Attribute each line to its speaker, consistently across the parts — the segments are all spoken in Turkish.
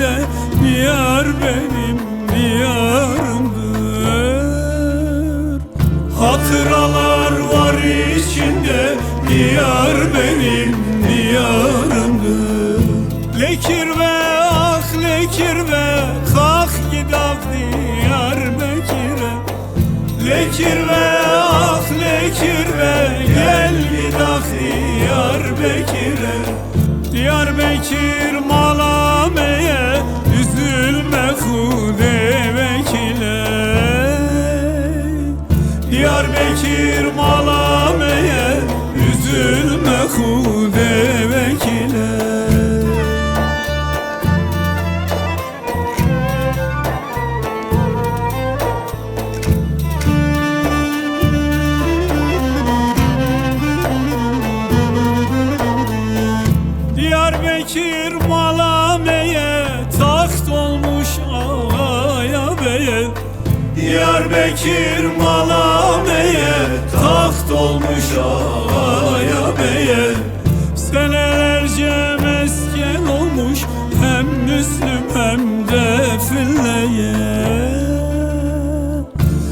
Speaker 1: içinde, diyar benim diyarımdır. Hatıralar var içinde, diyar benim diyarımdır. Lekir ve ah lekir ve kalk gidak Diyarbakır'a. Lekir ve ah lekir ve gel gidak Diyarbakır'a. Diyarbakır malameye üzülme Hude vekile. Diyarbakır malameye üzülme Hude vekile. Diyarbakır malameye taht olmuş ağaya beye. Diyarbakır malameye taht olmuş ağaya beye. Senelerce mesken olmuş hem Müslüm hem de Filleye.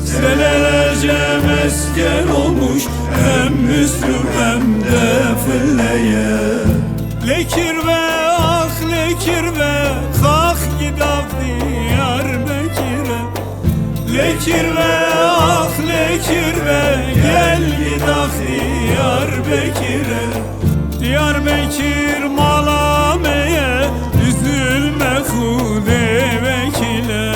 Speaker 1: Senelerce mesken olmuş hem Müslüm hem de Filleye. Lekir ve ah lekir ve kalk gidak Diyarbakır'a. Lekir ve ah lekir ve gel gidak Diyarbakır'a. Diyarbakır malameye üzülme Hude vekile.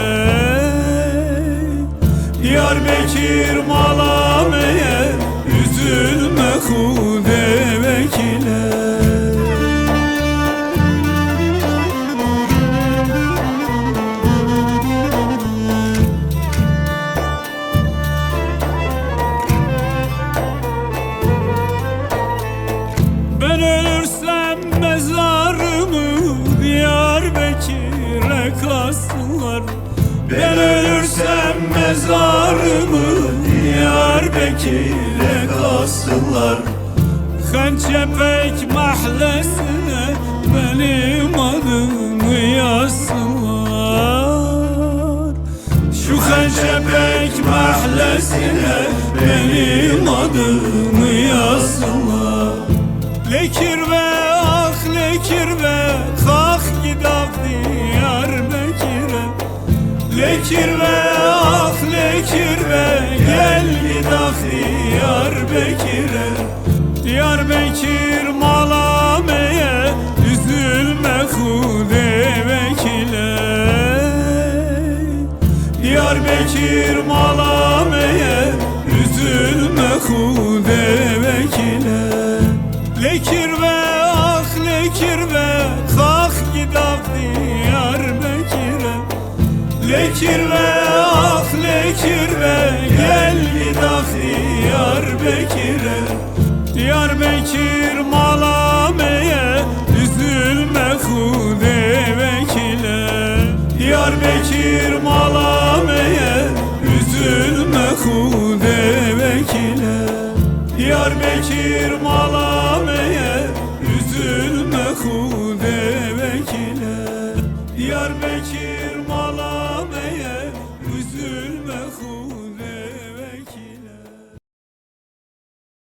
Speaker 1: Diyarbakır malameye üzülme Hude vekile. Ben ölürsem mezarımı Diyarbakır'a kazsınlar. Ben ölürsem mezarımı Diyarbakır'a kazsınlar. Xancəpək mahallesine benim adımı yazsınlar. Şu Xancəpək mahallesine benim adımı yazsınlar. Lekir ve ah lekir ve kalk gidak Diyarbakır'a. Lekir ve ah lekir ve gel gidak Diyarbakır'a. Diyarbakır malameye üzülme Hude vekile. Diyarbakır malameye üzülme Hude vekile. Lekir ve ah lekir ve kalk gidak Diyarbakır'a. Lekir ve ah lekir ve gel gidak Diyarbakır'a. Diyarbakır malameye üzülme Hude vekile. Diyarbakır malameye üzülme Hude vekile. Diyarbakır malameye üzülme Hude vekile. Diyarbakır